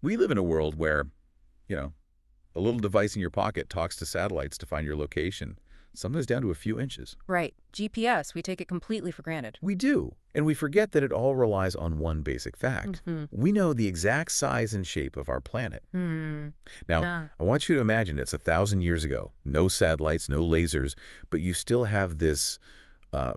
We live in a world where, you know, a little device in your pocket talks to satellites to find your location, sometimes down to a few inches. Right. GPS, we take it completely for granted. We do, and we forget that it all relies on one basic fact. Mm-hmm. We know the exact size and shape of our planet. Hmm. Now, Yeah. I want you to imagine it's 1,000 years ago. No satellites, no lasers, but you still have this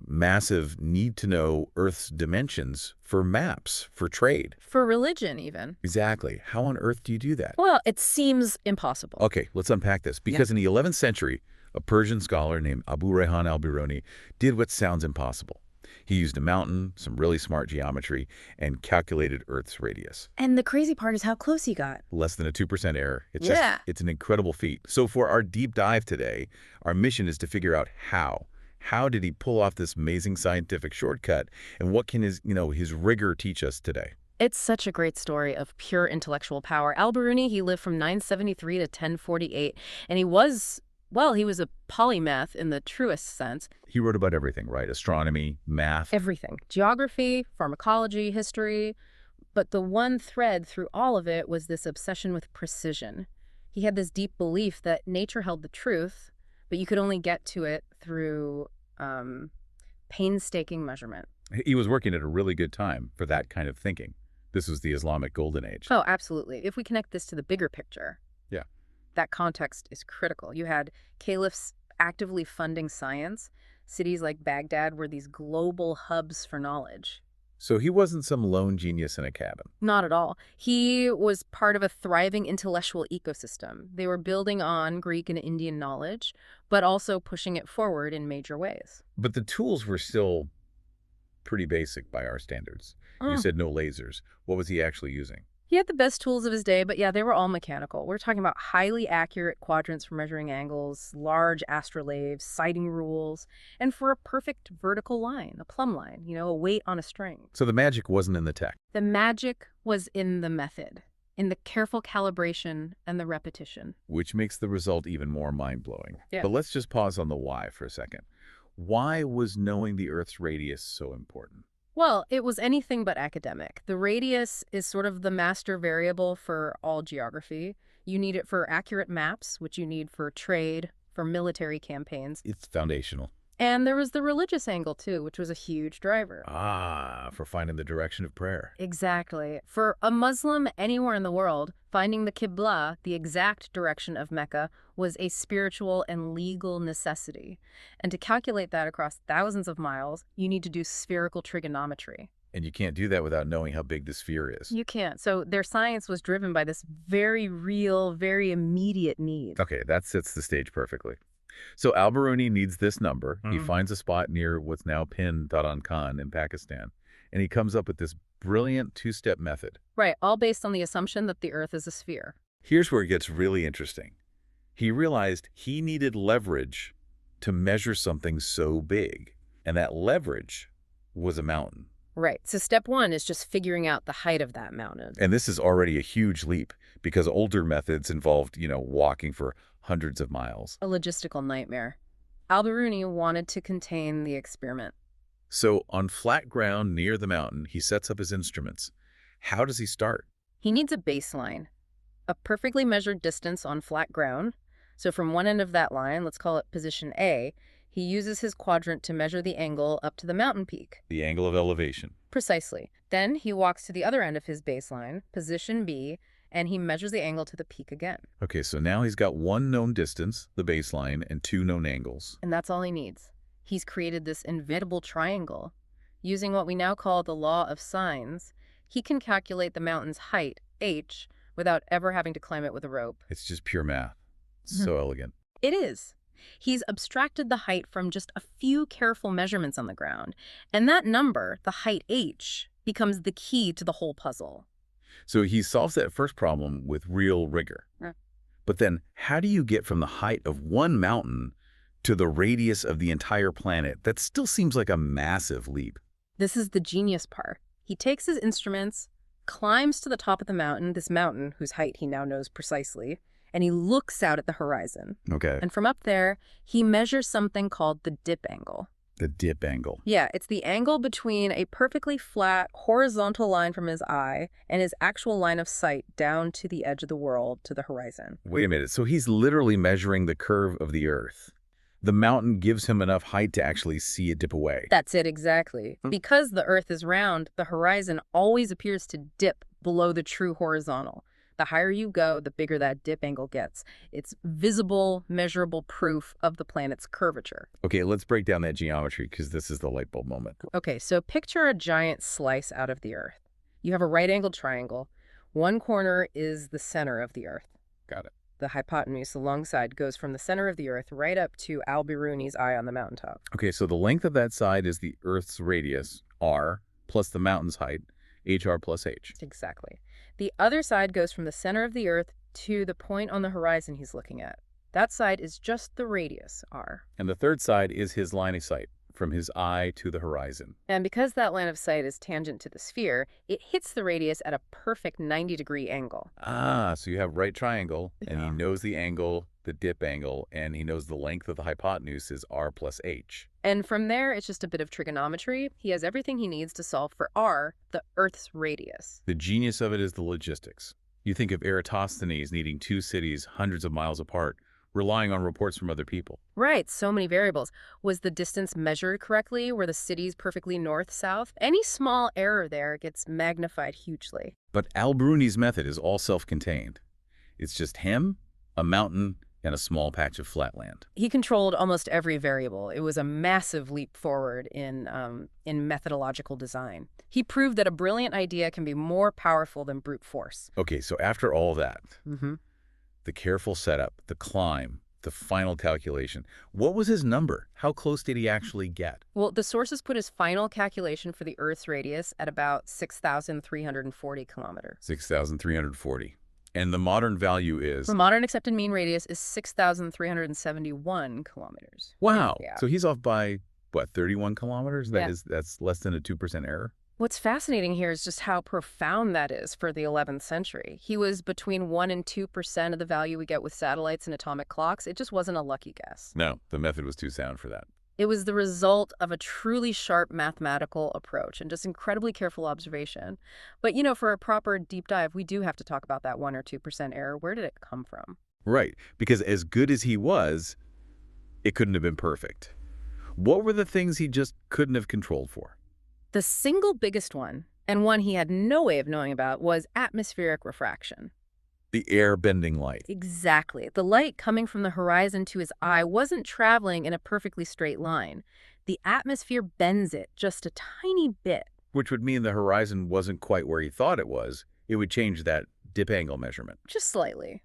massive need to know Earth's dimensions for maps, for trade. For religion, even. Exactly. How on earth do you do that? Well, it seems impossible. Okay, let's unpack this. Because in the 11th century, a Persian scholar named Abu Rayhan Al-Biruni did what sounds impossible. He used a mountain, some really smart geometry, and calculated Earth's radius. And the crazy part is how close he got. Less than a 2% error. Yeah. It's an incredible feat. So for our deep dive today, our mission is to figure out how. How did he pull off this amazing scientific shortcut, and what can his rigor teach us today? It's such a great story of pure intellectual power. Al-Biruni, he lived from 973 to 1048, and he was a polymath in the truest sense. He wrote about everything, right? Astronomy, math. Everything. Geography, pharmacology, history. But the one thread through all of it was this obsession with precision. He had this deep belief that nature held the truth, but you could only get to it through painstaking measurement. He was working at a really good time for that kind of thinking. This was the Islamic Golden Age. Oh, absolutely. If we connect this to the bigger picture, Yeah. that context is critical. You had caliphs actively funding science. Cities like Baghdad were these global hubs for knowledge. So he wasn't some lone genius in a cabin. Not at all. He was part of a thriving intellectual ecosystem. They were building on Greek and Indian knowledge, but also pushing it forward in major ways. But the tools were still pretty basic by our standards. You said no lasers. What was he actually using? He had the best tools of his day, but yeah, they were all mechanical. We're talking about highly accurate quadrants for measuring angles, large astrolabes, sighting rules, and for a perfect vertical line, a plumb line, a weight on a string. So the magic wasn't in the tech. The magic was in the method, in the careful calibration and the repetition. Which makes the result even more mind-blowing. Yeah. But let's just pause on the why for a second. Why was knowing the Earth's radius so important? Well, it was anything but academic. The radius is sort of the master variable for all geography. You need it for accurate maps, which you need for trade, for military campaigns. It's foundational. And there was the religious angle, too, which was a huge driver. For finding the direction of prayer. Exactly. For a Muslim anywhere in the world, finding the Qibla, the exact direction of Mecca, was a spiritual and legal necessity. And to calculate that across thousands of miles, you need to do spherical trigonometry. And you can't do that without knowing how big the sphere is. You can't. So their science was driven by this very real, very immediate need. Okay, that sets the stage perfectly. So Al-Biruni needs this number. He finds a spot near what's now Pin-Daran-Khan in Pakistan, and he comes up with this brilliant two-step method. Right, all based on the assumption that the Earth is a sphere. Here's where it gets really interesting. He realized he needed leverage to measure something so big, and that leverage was a mountain. Right, so step one is just figuring out the height of that mountain. And this is already a huge leap because older methods involved, walking for hundreds of miles. A logistical nightmare. Al-Biruni wanted to contain the experiment. So on flat ground near the mountain, he sets up his instruments. How does he start? He needs a baseline, a perfectly measured distance on flat ground. So from one end of that line, let's call it position A, he uses his quadrant to measure the angle up to the mountain peak. The angle of elevation. Precisely. Then he walks to the other end of his baseline, position B, and he measures the angle to the peak again. Okay, so now he's got one known distance, the baseline, and two known angles. And that's all he needs. He's created this inevitable triangle. Using what we now call the law of sines, he can calculate the mountain's height, h, without ever having to climb it with a rope. It's just pure math. So elegant. It is. He's abstracted the height from just a few careful measurements on the ground. And that number, the height h, becomes the key to the whole puzzle. So he solves that first problem with real rigor. But then how do you get from the height of one mountain to the radius of the entire planet? That still seems like a massive leap. This is the genius part. He takes his instruments, climbs to the top of the mountain, this mountain whose height he now knows precisely, and he looks out at the horizon. Okay. And from up there, he measures something called the dip angle. The dip angle. Yeah, it's the angle between a perfectly flat, horizontal line from his eye and his actual line of sight down to the edge of the world, to the horizon. Wait a minute. So he's literally measuring the curve of the Earth. The mountain gives him enough height to actually see it dip away. That's it exactly. Because the Earth is round, the horizon always appears to dip below the true horizontal. The higher you go, the bigger that dip angle gets. It's visible, measurable proof of the planet's curvature. Okay, let's break down that geometry because this is the light bulb moment. Okay, so picture a giant slice out of the Earth. You have a right-angled triangle. One corner is the center of the Earth. Got it. The hypotenuse alongside goes from the center of the Earth right up to Al-Biruni's eye on the mountaintop. Okay, so the length of that side is the Earth's radius, r, plus the mountain's height, hr plus h. Exactly. The other side goes from the center of the Earth to the point on the horizon he's looking at. That side is just the radius, r. And the third side is his line of sight, from his eye to the horizon. And because that line of sight is tangent to the sphere, it hits the radius at a perfect 90-degree angle. Ah, so you have right triangle, and he Yeah. knows the angle, the dip angle, and he knows the length of the hypotenuse is r plus h. And from there, it's just a bit of trigonometry. He has everything he needs to solve for r, the Earth's radius. The genius of it is the logistics. You think of Eratosthenes needing two cities hundreds of miles apart, relying on reports from other people. Right, so many variables. Was the distance measured correctly? Were the cities perfectly north-south? Any small error there gets magnified hugely. But Al-Biruni's method is all self-contained. It's just him, a mountain, and a small patch of flat land. He controlled almost every variable. It was a massive leap forward in methodological design. He proved that a brilliant idea can be more powerful than brute force. Okay, so after all that, Mm-hmm. the careful setup, the climb, the final calculation, what was his number? How close did he actually get? Well, the sources put his final calculation for the Earth's radius at about 6,340 kilometers. 6,340. And the modern value is... The modern accepted mean radius is 6,371 kilometers. Wow. Yeah. So he's off by, what, 31 kilometers? Yeah. That's less than a 2% error? What's fascinating here is just how profound that is for the 11th century. He was between 1% and 2% of the value we get with satellites and atomic clocks. It just wasn't a lucky guess. No, the method was too sound for that. It was the result of a truly sharp mathematical approach and just incredibly careful observation. But, for a proper deep dive, we do have to talk about that 1% or 2% error. Where did it come from? Right, because as good as he was, it couldn't have been perfect. What were the things he just couldn't have controlled for? The single biggest one, and one he had no way of knowing about, was atmospheric refraction. The air-bending light. Exactly. The light coming from the horizon to his eye wasn't traveling in a perfectly straight line. The atmosphere bends it just a tiny bit. Which would mean the horizon wasn't quite where he thought it was. It would change that dip angle measurement. Just slightly.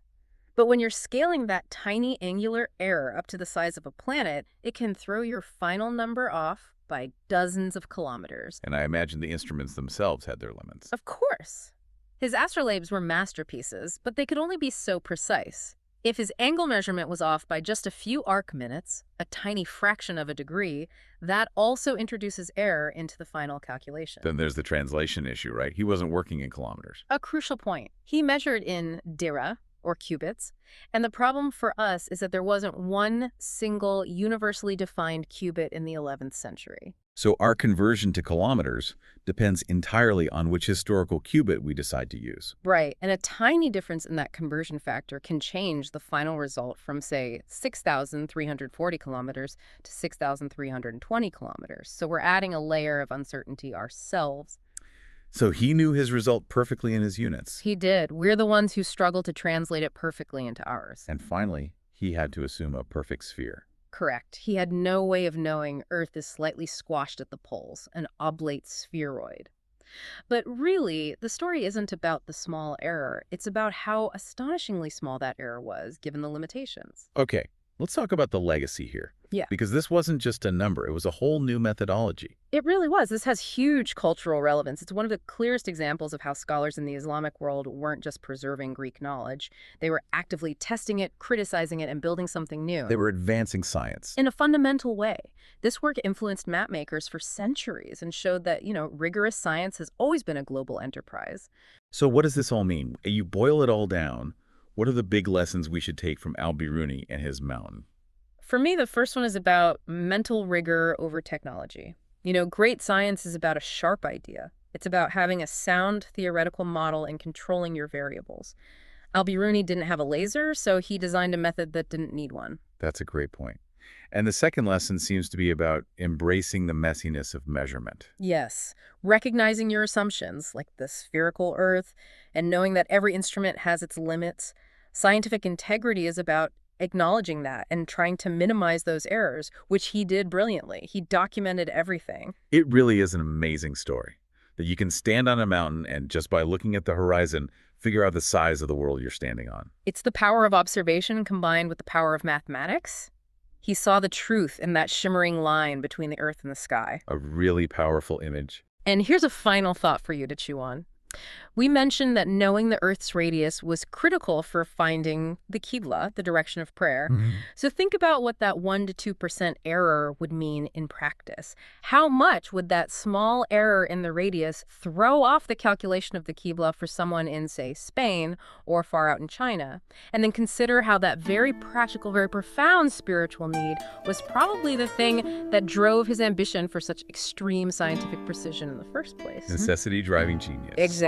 But when you're scaling that tiny angular error up to the size of a planet, it can throw your final number off by dozens of kilometers. And I imagine the instruments themselves had their limits. Of course. His astrolabes were masterpieces, but they could only be so precise. If his angle measurement was off by just a few arc minutes, a tiny fraction of a degree, that also introduces error into the final calculation. Then there's the translation issue, right? He wasn't working in kilometers. A crucial point. He measured in dira, or cubits, and the problem for us is that there wasn't one single universally defined cubit in the 11th century. So our conversion to kilometers depends entirely on which historical cubit we decide to use. Right, and a tiny difference in that conversion factor can change the final result from, say, 6,340 kilometers to 6,320 kilometers. So we're adding a layer of uncertainty ourselves. So he knew his result perfectly in his units. He did. We're the ones who struggle to translate it perfectly into ours. And finally, he had to assume a perfect sphere. Correct. He had no way of knowing Earth is slightly squashed at the poles, an oblate spheroid. But really, the story isn't about the small error. It's about how astonishingly small that error was, given the limitations. Okay, let's talk about the legacy here. Yeah. Because this wasn't just a number, it was a whole new methodology. It really was. This has huge cultural relevance. It's one of the clearest examples of how scholars in the Islamic world weren't just preserving Greek knowledge. They were actively testing it, criticizing it, and building something new. They were advancing science. In a fundamental way. This work influenced mapmakers for centuries and showed that, rigorous science has always been a global enterprise. So what does this all mean? You boil it all down, what are the big lessons we should take from Al-Biruni and his mountain? For me, the first one is about mental rigor over technology. Great science is about a sharp idea. It's about having a sound theoretical model and controlling your variables. Al-Biruni didn't have a laser, so he designed a method that didn't need one. That's a great point. And the second lesson seems to be about embracing the messiness of measurement. Yes, recognizing your assumptions, like the spherical Earth, and knowing that every instrument has its limits. Scientific integrity is about acknowledging that and trying to minimize those errors, which he did brilliantly. He documented everything. It really is an amazing story that you can stand on a mountain and just by looking at the horizon, figure out the size of the world you're standing on. It's the power of observation combined with the power of mathematics. He saw the truth in that shimmering line between the Earth and the sky. A really powerful image. And here's a final thought for you to chew on. We mentioned that knowing the Earth's radius was critical for finding the Qibla, the direction of prayer. So think about what that 1 to 2% error would mean in practice. How much would that small error in the radius throw off the calculation of the Qibla for someone in, say, Spain or far out in China? And then consider how that very practical, very profound spiritual need was probably the thing that drove his ambition for such extreme scientific precision in the first place. Necessity driving genius. Exactly.